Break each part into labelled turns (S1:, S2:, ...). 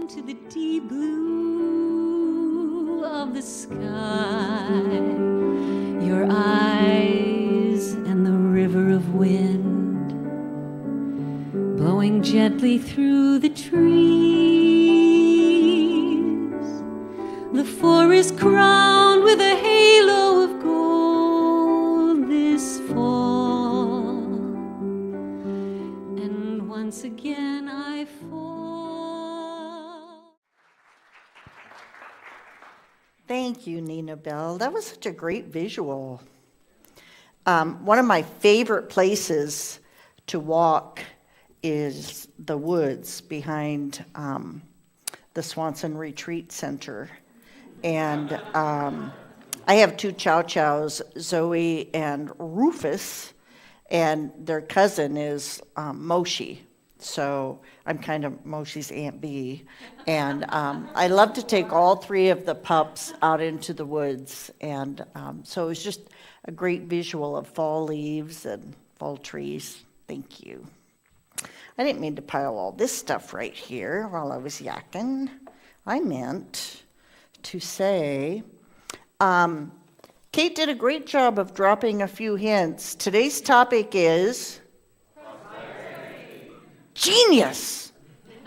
S1: to the deep blue of the sky. Your eyes and the river of wind blowing gently through the trees. The forest crowned with a halo of gold this fall. And once again I fall.
S2: Thank you, Nina Bell. That was such a great visual. One of my favorite places to walk is the woods behind the Swanson Retreat Center. And I have two chow-chows, Zoe and Rufus, and their cousin is Moshi. So I'm kind of Moshi's Aunt Bee. And I love to take all three of the pups out into the woods. And so it was just a great visual of fall leaves and fall trees. Thank you. I didn't mean to pile all this stuff right here while I was yakking. I meant to say, Kate did a great job of dropping a few hints. Today's topic is prosperity.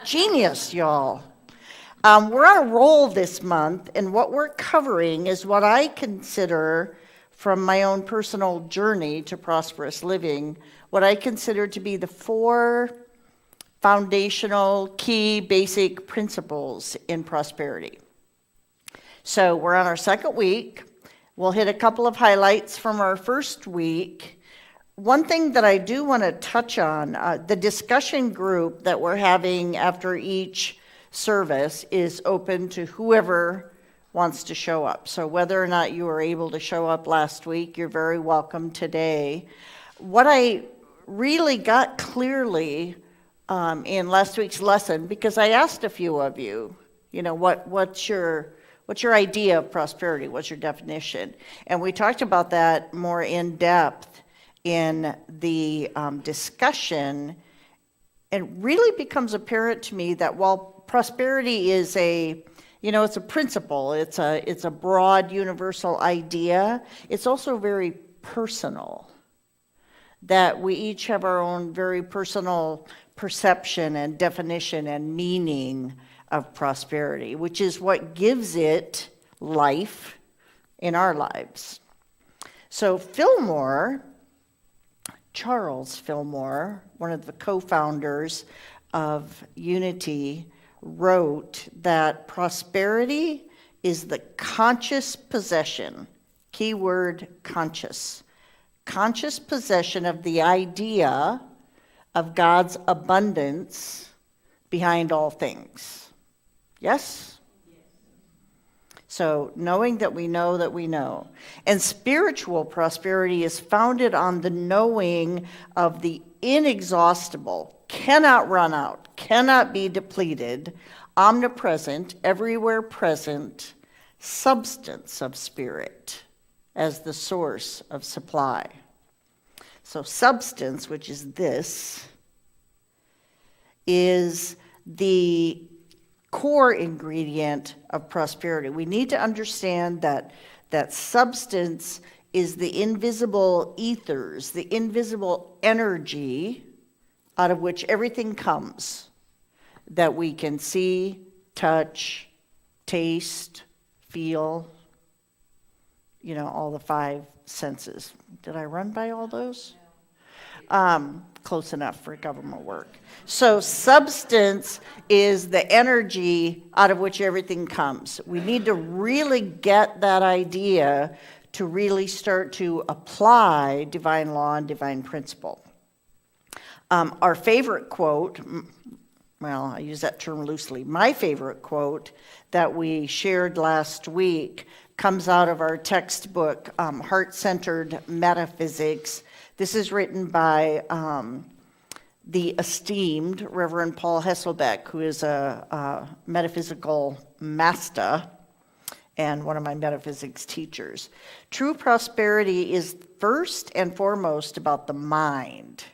S2: Genius, y'all. We're on a roll this month, and what we're covering is what I consider, from my own personal journey to prosperous living, what I consider to be the 4 foundational, key, basic principles in prosperity. So we're on our second week. We'll hit a couple of highlights from our first week. One thing that I do want to touch on, the discussion group that we're having after each service is open to whoever wants to show up. So whether or not you were able to show up last week, you're very welcome today. What I really got clearly in last week's lesson, because I asked a few of you, what's your idea of prosperity? What's your definition? And we talked about that more in depth in the discussion. It really becomes apparent to me that while prosperity is it's a principle, it's a broad universal idea, it's also very personal. That we each have our own very personal perception and definition and meaning of prosperity, which is what gives it life in our lives. So Charles Fillmore, one of the co-founders of Unity, wrote that prosperity is the conscious possession, keyword conscious possession of the idea of God's abundance behind all things. Yes? So knowing that we know that we know. And spiritual prosperity is founded on the knowing of the inexhaustible, cannot run out, cannot be depleted, omnipresent, everywhere present, substance of spirit as the source of supply. So substance, which is this, is the core ingredient of prosperity. We need to understand that substance is the invisible ethers, the invisible energy out of which everything comes, that we can see, touch, taste, feel, all the 5 senses. Did I run by all those? Close enough for government work. So substance is the energy out of which everything comes. We need to really get that idea to really start to apply divine law and divine principle. Our favorite quote, well, I use that term loosely, my favorite quote that we shared last week comes out of our textbook, Heart-Centered Metaphysics. This is written by the esteemed Reverend Paul Hesselbeck, who is a metaphysical master and one of my metaphysics teachers. True prosperity is first and foremost about the mind.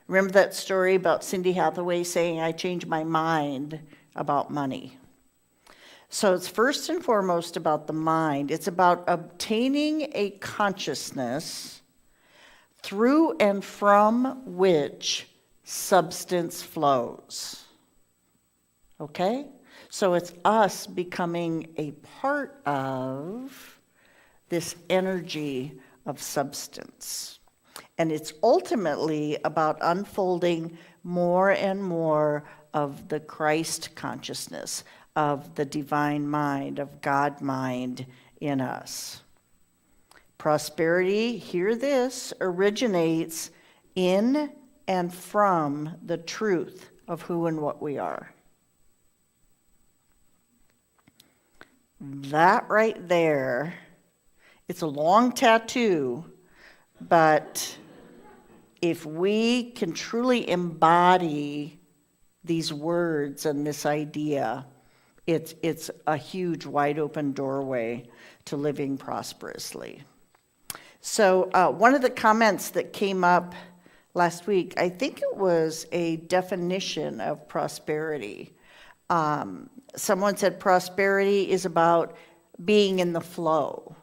S2: Remember that story about Cindy Hathaway saying, I changed my mind about money? So it's first and foremost about the mind. It's about obtaining a consciousness through and from which substance flows. Okay? So it's us becoming a part of this energy of substance. And it's ultimately about unfolding more and more of the Christ consciousness, of the divine mind, of God mind in us. Prosperity, hear this, originates in and from the truth of who and what we are. That right there, it's a long tattoo, but if we can truly embody these words and this idea, it's a huge wide open doorway to living prosperously. So one of the comments that came up last week, I think it was a definition of prosperity. Someone said prosperity is about being in the flow.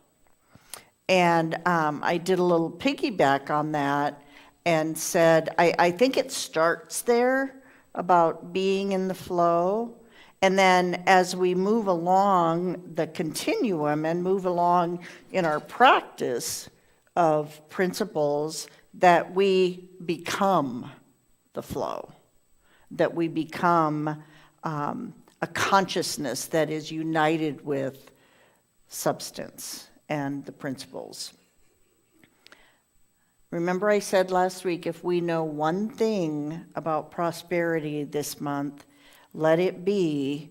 S2: And I did a little piggyback on that and said, I think it starts there about being in the flow. And then as we move along the continuum and move along in our practice of principles, that we become the flow, that we become a consciousness that is united with substance and the principles. Remember I said last week, if we know one thing about prosperity this month, let it be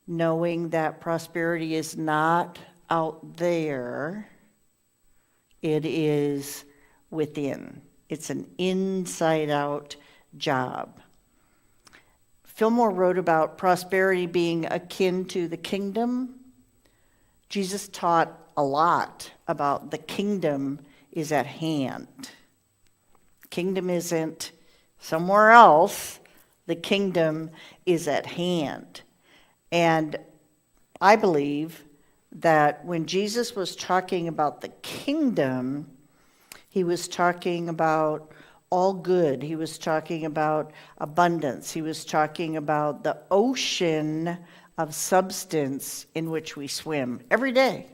S2: knowing that prosperity is not out there, it is within. It's an inside-out job. Fillmore wrote about prosperity being akin to the kingdom. Jesus taught a lot about the kingdom is at hand. Kingdom isn't somewhere else. The kingdom is at hand. And I believe that when Jesus was talking about the kingdom, he was talking about all good. He was talking about abundance. He was talking about the ocean of substance in which we swim every day.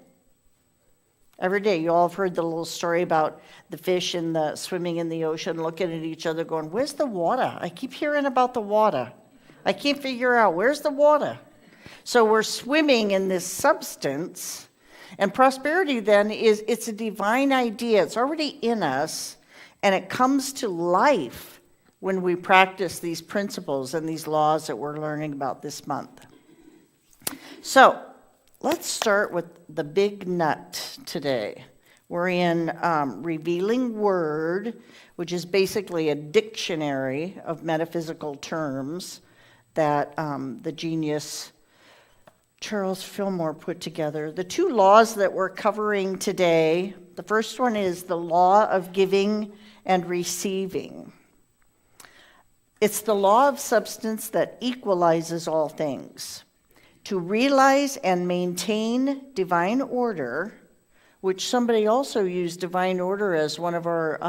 S2: Every day. You all have heard the little story about the fish and the swimming in the ocean, looking at each other going, where's the water? I keep hearing about the water. I can't figure out, where's the water? So we're swimming in this substance. And prosperity then it's a divine idea. It's already in us. And it comes to life when we practice these principles and these laws that we're learning about this month. So let's start with the big nut today. We're in Revealing Word, which is basically a dictionary of metaphysical terms that the genius Charles Fillmore put together. The two laws that we're covering today, the first one is the law of giving and receiving. It's the law of substance that equalizes all things. To realize and maintain divine order, which somebody also used divine order as one of our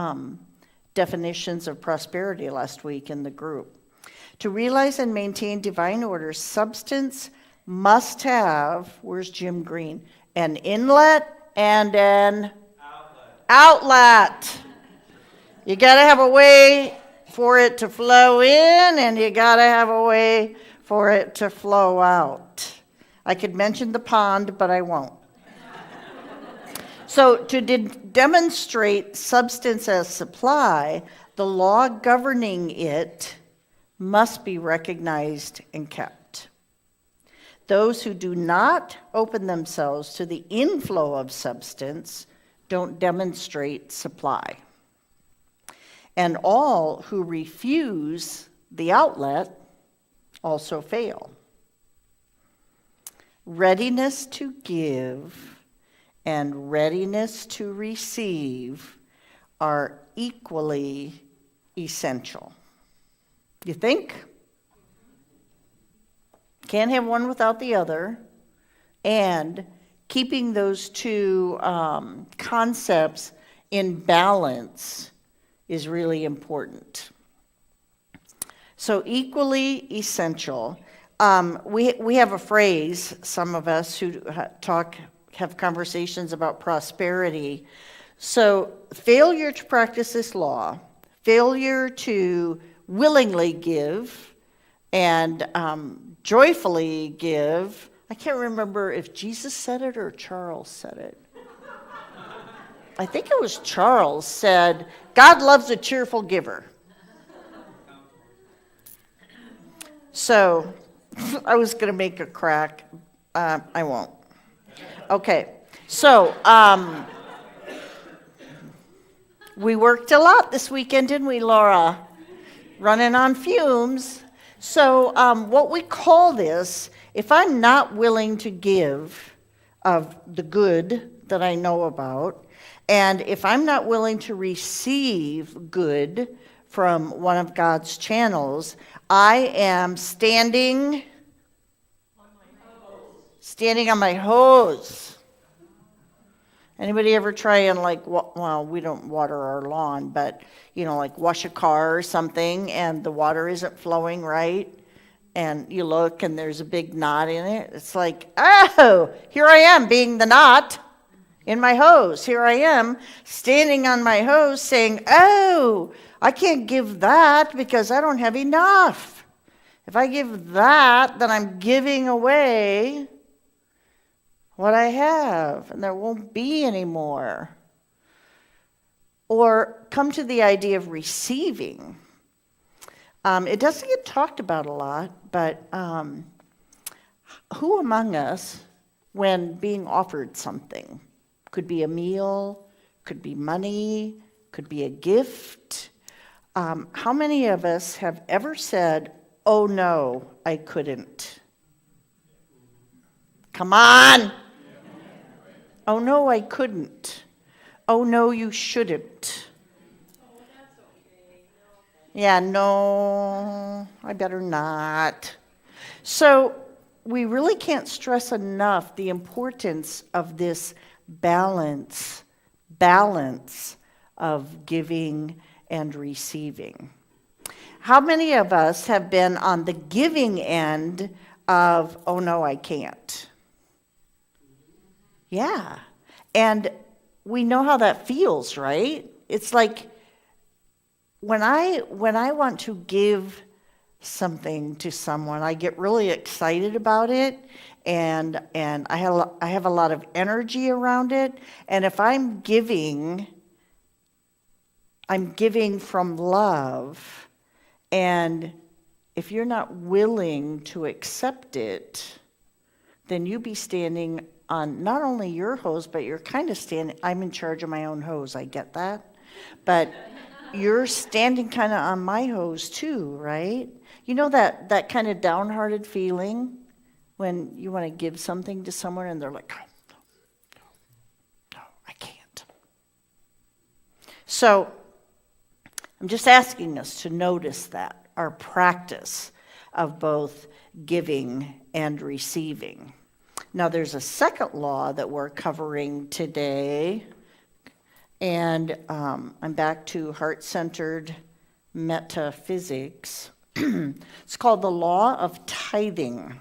S2: definitions of prosperity last week in the group. To realize and maintain divine order, substance must have, where's Jim Green, an inlet and an outlet. You got to have a way for it to flow in, and you got to have a way for it to flow out. I could mention the pond, but I won't. So to demonstrate substance as supply, the law governing it must be recognized and kept. Those who do not open themselves to the inflow of substance don't demonstrate supply. And all who refuse the outlet also fail. Readiness to give and readiness to receive are equally essential. You think? Can't have one without the other. And keeping those two concepts in balance is really important. So equally essential. We have a phrase, some of us who have conversations about prosperity. So failure to practice this law, failure to willingly give and joyfully give. I can't remember if Jesus said it or Charles said it. I think it was Charles said, God loves a cheerful giver. So I was going to make a crack. I won't. Okay. So we worked a lot this weekend, didn't we, Laura? Running on fumes. So what we call this, if I'm not willing to give of the good that I know about, and if I'm not willing to receive good from one of God's channels, I am standing on my hose. Anybody ever try and well, we don't water our lawn, but wash a car or something and the water isn't flowing right, and you look and there's a big knot in it. It's like, oh, here I am being the knot in my hose. Here I am standing on my hose saying, oh, I can't give that because I don't have enough. If I give that, then I'm giving away what I have, and there won't be any more. Or come to the idea of receiving. It doesn't get talked about a lot, but who among us, when being offered something, could be a meal, could be money, could be a gift, how many of us have ever said, oh no, I couldn't? Come on! Oh no, I couldn't. Oh no, you shouldn't. Yeah, no, I better not. So we really can't stress enough the importance of this balance of giving and receiving. How many of us have been on the giving end of, oh no, I can't? Yeah. And we know how that feels, right? It's like when I want to give something to someone, I get really excited about it, and I have a lot of energy around it. And if I'm giving from love, and if you're not willing to accept it, then you be standing on not only your hose, but you're kind of standing, I'm in charge of my own hose, I get that. But you're standing kind of on my hose too, right? You know that kind of downhearted feeling when you want to give something to someone and they're like, no, I can't. So I'm just asking us to notice that, our practice of both giving and receiving. Now, there's a second law that we're covering today, and I'm back to heart-centered metaphysics. It's called the law of tithing.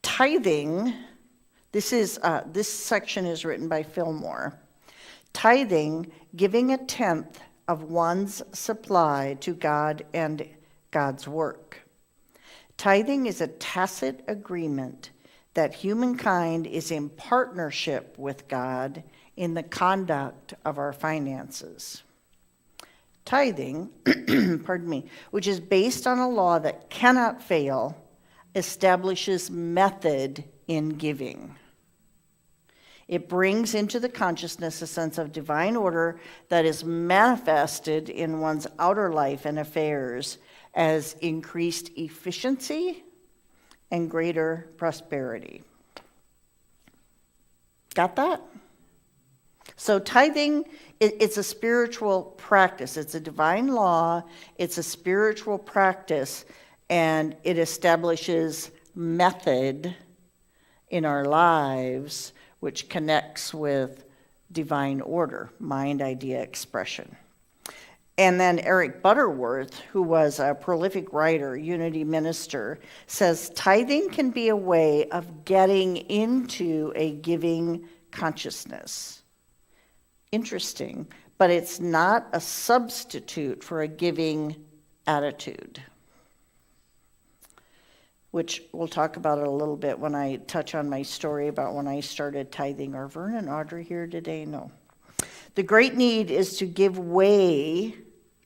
S2: Tithing, this section is written by Fillmore. Tithing, giving a tenth of one's supply to God and God's work. Tithing is a tacit agreement that humankind is in partnership with God in the conduct of our finances. Tithing, which is based on a law that cannot fail, establishes method in giving. It brings into the consciousness a sense of divine order that is manifested in one's outer life and affairs as increased efficiency and greater prosperity. Got that? So tithing, it's a spiritual practice. It's a divine law. It's a spiritual practice, and it establishes method in our lives, which connects with divine order, mind, idea, expression. And then Eric Butterworth, who was a prolific writer, Unity minister, says tithing can be a way of getting into a giving consciousness. Interesting, but it's not a substitute for a giving attitude, which we'll talk about it a little bit when I touch on my story about when I started tithing. Are Vern and Audrey here today? No. The great need is to give way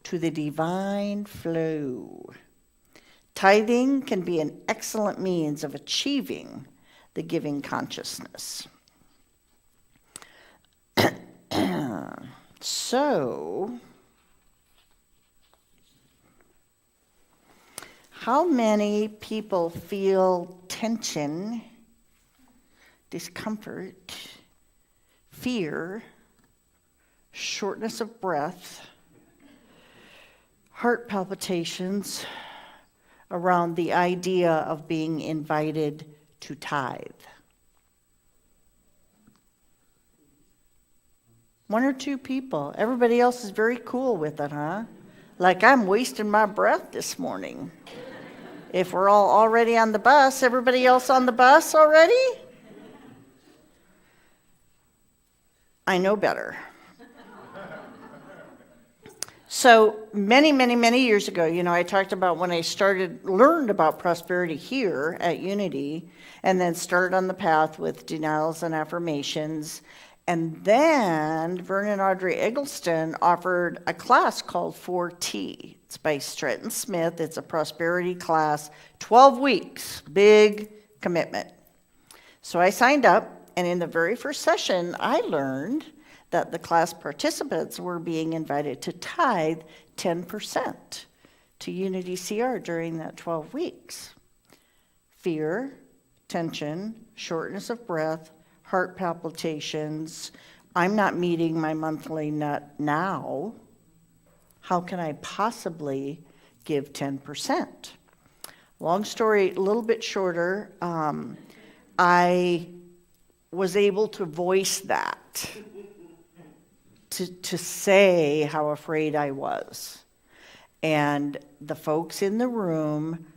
S2: to the divine flow. Tithing can be an excellent means of achieving the giving consciousness. So, how many people feel tension, discomfort, fear, shortness of breath, heart palpitations around the idea of being invited to tithe? One or two people. Everybody else is very cool with it, huh? Like I'm wasting my breath this morning. If we're all already on the bus, everybody else on the bus already? I know better. So many years ago, I talked about when I learned about prosperity here at Unity, and then started on the path with denials and affirmations. And then Vern and Audrey Eggleston offered a class called 4T. It's by Stretton Smith. It's a prosperity class, 12 weeks, big commitment. So I signed up, and in the very first session, I learned that the class participants were being invited to tithe 10% to UnityCR during that 12 weeks. Fear, tension, shortness of breath, heart palpitations. I'm not meeting my monthly nut now. How can I possibly give 10%? Long story, a little bit shorter. I was able to voice that, to say how afraid I was. And the folks in the room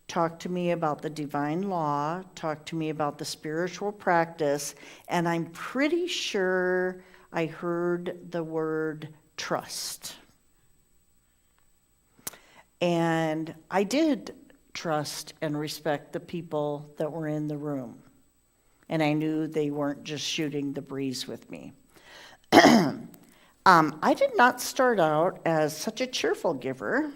S2: talked to me about the divine law, talked to me about the spiritual practice, and I'm pretty sure I heard the word trust. And I did trust and respect the people that were in the room. And I knew they weren't just shooting the breeze with me. I did not start out as such a cheerful giver.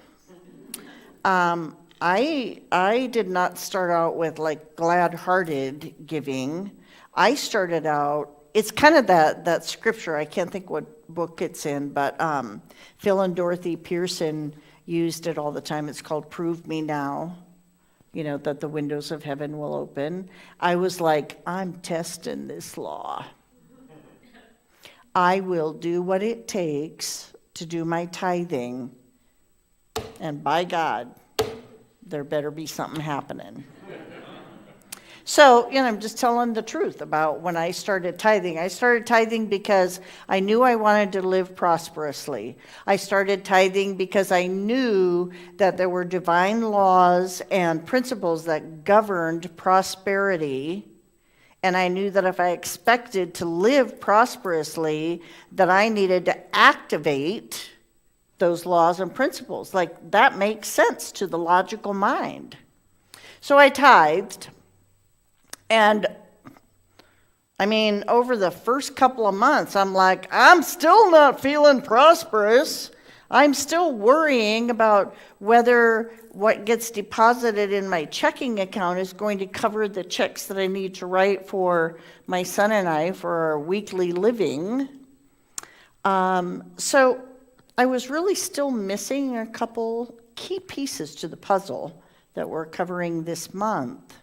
S2: I did not start out with like glad-hearted giving. I started out, it's kind of that scripture, I can't think what book it's in, but Phil and Dorothy Pearson used it all the time. It's called Prove Me Now, that the windows of heaven will open. I was like, I'm testing this law. I will do what it takes to do my tithing, and by God, there better be something happening. So, I'm just telling the truth about when I started tithing. I started tithing because I knew I wanted to live prosperously. I started tithing because I knew that there were divine laws and principles that governed prosperity. And I knew that if I expected to live prosperously, that I needed to activate those laws and principles. Like, that makes sense to the logical mind. So I tithed. And over the first couple of months, I'm like, I'm still not feeling prosperous. I'm still worrying about whether what gets deposited in my checking account is going to cover the checks that I need to write for my son and I for our weekly living. So I was really still missing a couple key pieces to the puzzle that we're covering this month.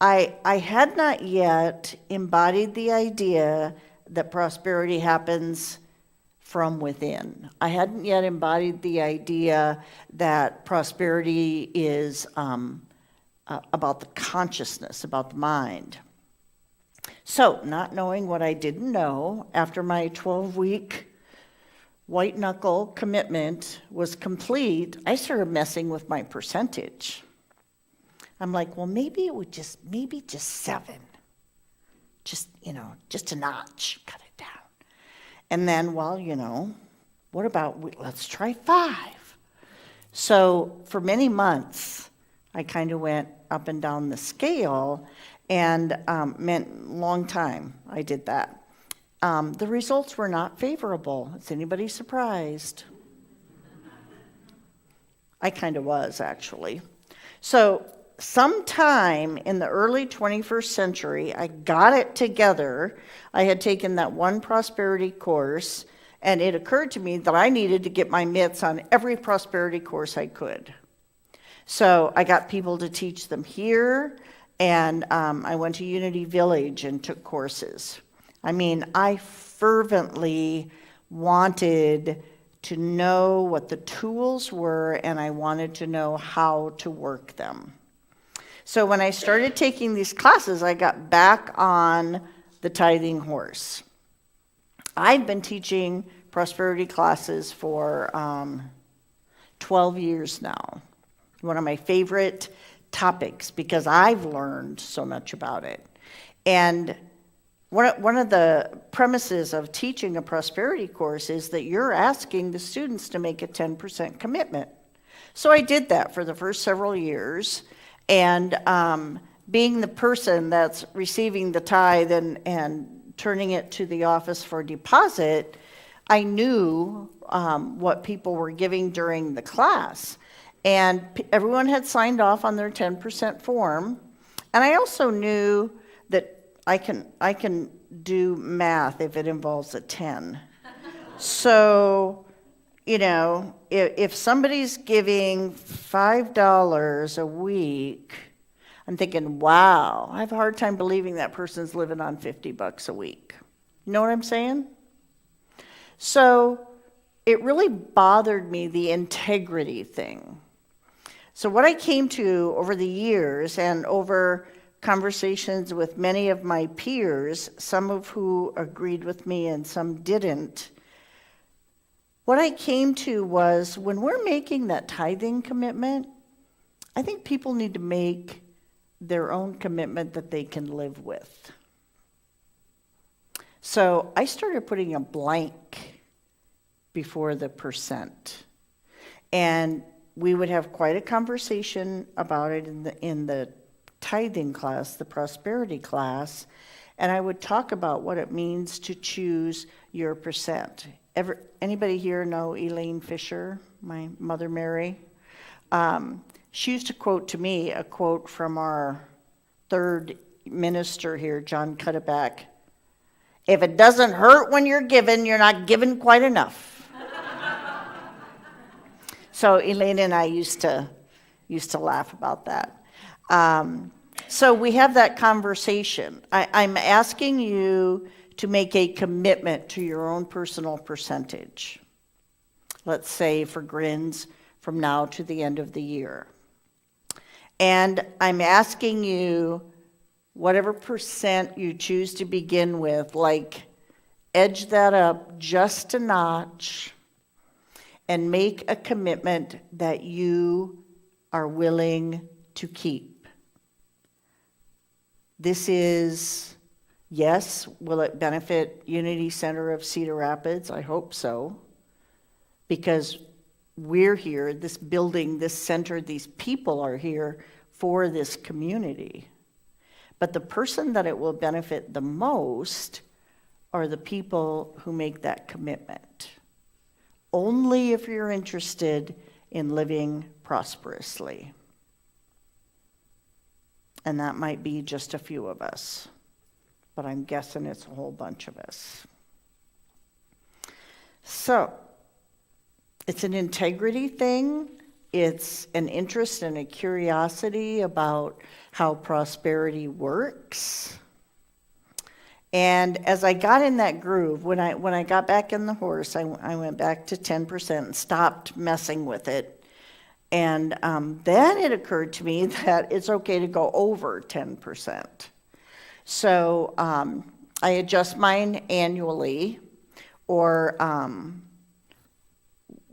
S2: I had not yet embodied the idea that prosperity happens from within. I hadn't yet embodied the idea that prosperity is about the consciousness, about the mind. So, not knowing what I didn't know, after my 12-week white knuckle commitment was complete, I started messing with my percentage. I'm like, well, maybe it would maybe just 7. Just a notch, cut it down. And then, well, what about, let's try 5. So for many months, I kind of went up and down the scale, and meant long time I did that. The results were not favorable. Is anybody surprised? I kind of was, actually. So sometime in the early 21st century, I got it together. I had taken that one prosperity course, and it occurred to me that I needed to get my mitts on every prosperity course I could. So I got people to teach them here, and I went to Unity Village and took courses. I mean, I fervently wanted to know what the tools were, and I wanted to know how to work them. So when I started taking these classes, I got back on the tithing horse. I've been teaching prosperity classes for 12 years now. One of my favorite topics because I've learned so much about it. And one of the premises of teaching a prosperity course is that you're asking the students to make a 10% commitment. So I did that for the first several years. And being the person that's receiving the tithe and turning it to the office for deposit, I knew what people were giving during the class. And everyone had signed off on their 10% form. And I also knew that I can do math if it involves a 10. So, if somebody's giving $5 a week, I'm thinking, wow, I have a hard time believing that person's living on $50 a week. You know what I'm saying? So it really bothered me, the integrity thing. So what I came to over the years and over conversations with many of my peers, some of who agreed with me and some didn't, what I came to was when we're making that tithing commitment, I think people need to make their own commitment that they can live with. So I started putting a blank before the percent. And we would have quite a conversation about it in the tithing class, the prosperity class, and I would talk about what it means to choose your percent. Anybody here know Elaine Fisher, my Mother Mary? She used to quote to me a quote from our third minister here, John Cuddeback. If it doesn't hurt when you're given, you're not given quite enough. So Elaine and I used to laugh about that. So we have that conversation. I'm asking you to make a commitment to your own personal percentage. Let's say for grins from now to the end of the year. And I'm asking you, whatever percent you choose to begin with, like edge that up just a notch and make a commitment that you are willing to keep. This is, yes, will it benefit Unity Center of Cedar Rapids? I hope so. Because we're here, this building, this center, these people are here for this community. But the person that it will benefit the most are the people who make that commitment. Only if you're interested in living prosperously. And that might be just a few of us, but I'm guessing it's a whole bunch of us. So, it's an integrity thing. It's an interest and a curiosity about how prosperity works. And as I got in that groove, when I got back in the horse, I went back to 10% and stopped messing with it. And then it occurred to me that it's okay to go over 10%. So I adjust mine annually, or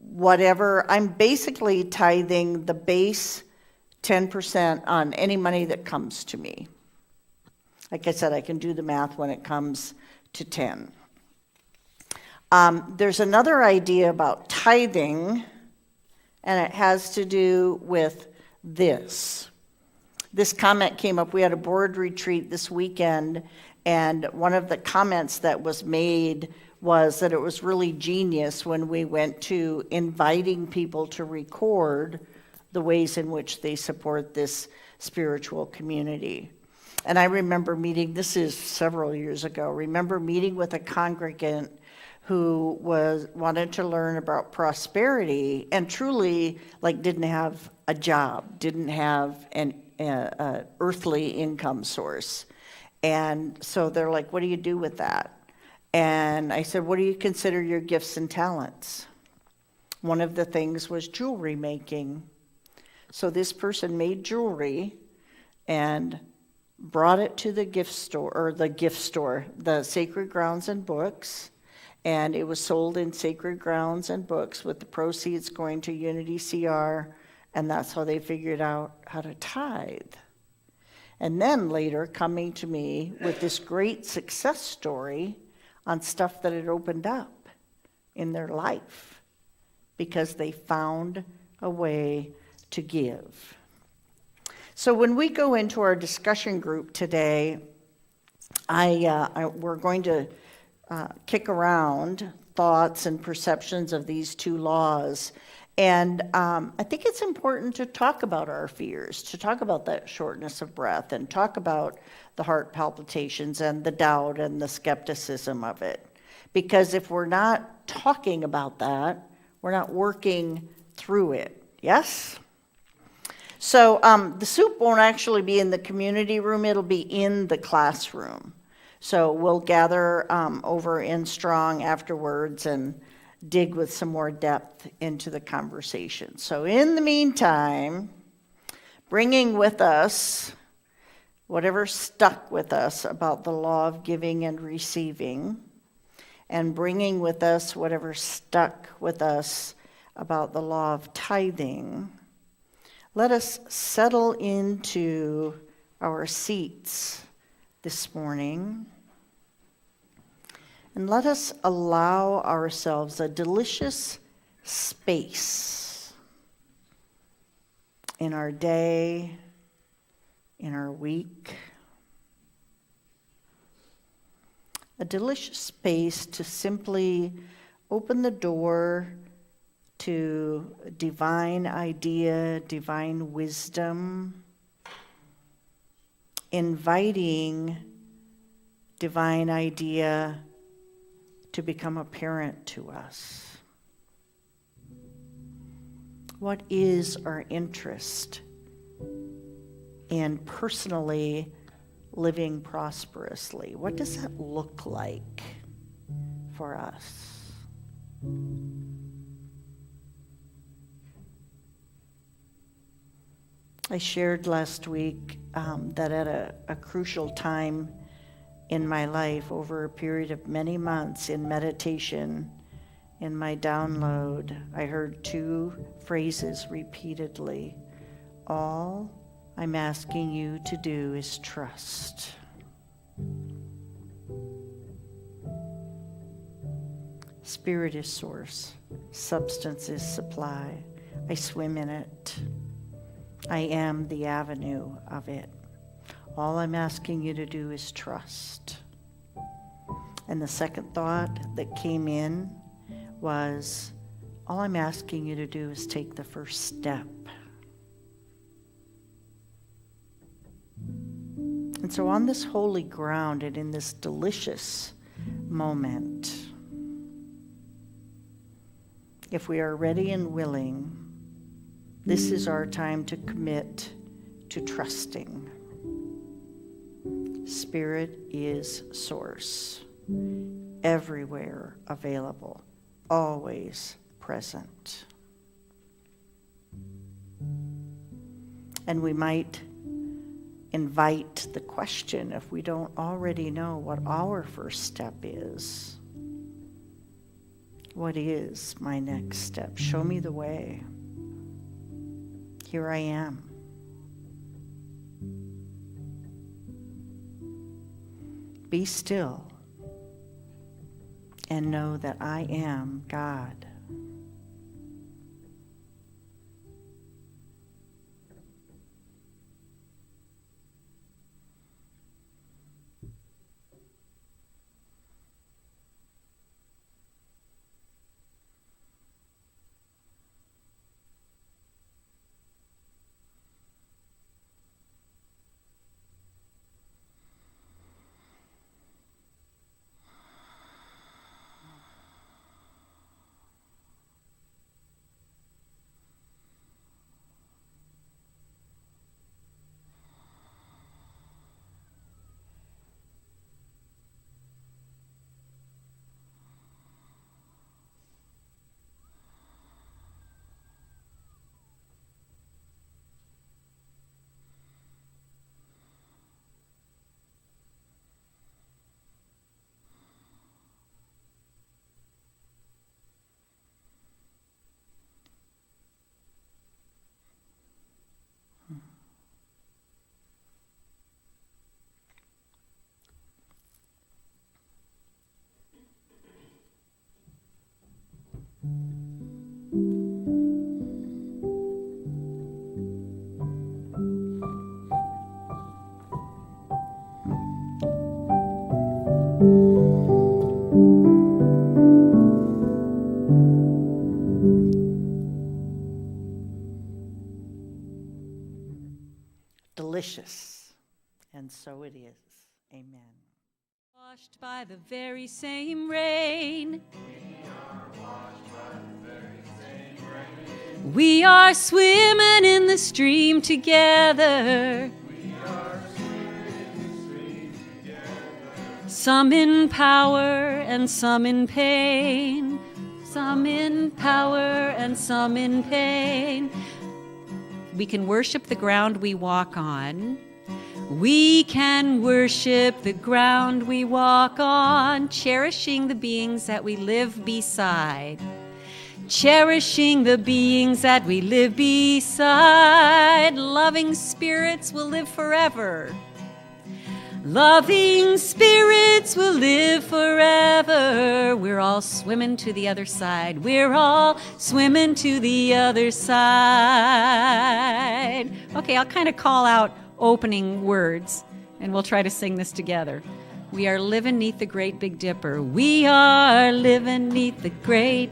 S2: whatever. I'm basically tithing the base 10% on any money that comes to me. Like I said, I can do the math when it comes to 10. There's another idea about tithing, and it has to do with this. This comment came up. We had a board retreat this weekend, and one of the comments that was made was that it was really genius when we went to inviting people to record the ways in which they support this spiritual community. And I remember meeting, this is several years ago, remember meeting with a congregant who wanted to learn about prosperity and truly didn't have a job, didn't have an earthly income source. And so they're like, what do you do with that? And I said, what do you consider your gifts and talents? One of the things was jewelry making. So this person made jewelry and brought it to the the Sacred Grounds and Books, and it was sold in Sacred Grounds and Books with the proceeds going to UnityCR, and that's how they figured out how to tithe. And then later coming to me with this great success story on stuff that had opened up in their life because they found a way to give. So when we go into our discussion group today, we're going to kick around thoughts and perceptions of these two laws. And I think it's important to talk about our fears, to talk about that shortness of breath, and talk about the heart palpitations and the doubt and the skepticism of it. Because if we're not talking about that, we're not working through it. Yes? So the soup won't actually be in the community room, it'll be in the classroom. So we'll gather over in Strong afterwards and dig with some more depth into the conversation. So in the meantime, bringing with us whatever stuck with us about the law of giving and receiving, and bringing with us whatever stuck with us about the law of tithing, let us settle into our seats this morning, and let us allow ourselves a delicious space in our day, in our week, a delicious space to simply open the door to divine idea, divine wisdom, inviting divine idea to become apparent to us. What is our interest in personally living prosperously? What does that look like for us? I shared last week that at a crucial time in my life, over a period of many months in meditation, in my download, I heard two phrases repeatedly. All I'm asking you to do is trust. Spirit is source, substance is supply. I swim in it. I am the avenue of it. All I'm asking you to do is trust. And the second thought that came in was, all I'm asking you to do is take the first step. And so on this holy ground and in this delicious moment, if we are ready and willing, this is our time to commit to trusting. Spirit is source, everywhere available, always present. And we might invite the question if we don't already know what our first step is. What is my next step? Show me the way. Here I am. Be still and know that I am God. Delicious. And so it is. Amen.
S1: Washed by the very same rain. We are swimming in the stream together. Some in power and some in pain. Some in power and some in pain. We can worship the ground we walk on. We can worship the ground we walk on, cherishing the beings that we live beside. Cherishing the beings that we live beside. Loving spirits will live forever. Loving spirits will live forever. We're all swimming to the other side. We're all swimming to the other side. Okay, I'll kind of call out opening words, and we'll try to sing this together. We are living neath the great Big Dipper. We are living neath the great.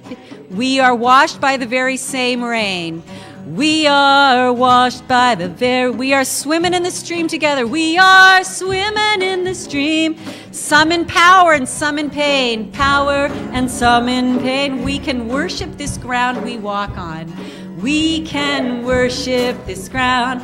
S1: We are washed by the very same rain. We are washed by the very. We are swimming in the stream together. We are swimming in the stream. Some in power and some in pain. Power and some in pain. We can worship this ground we walk on. We can worship this ground.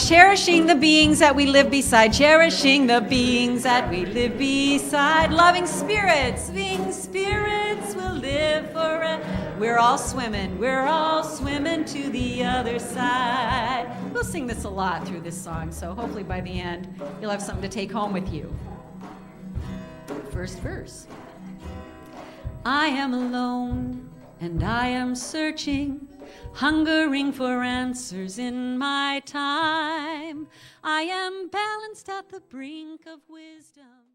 S1: Cherishing the beings that we live beside. Cherishing the beings that we live beside. Loving spirits. Loving spirits will live forever. We're all swimming. We're all swimming to the other side. We'll sing this a lot through this song, so hopefully by the end you'll have something to take home with you. First verse. I am alone and I am searching, hungering for answers in my time. I am balanced at the brink of wisdom.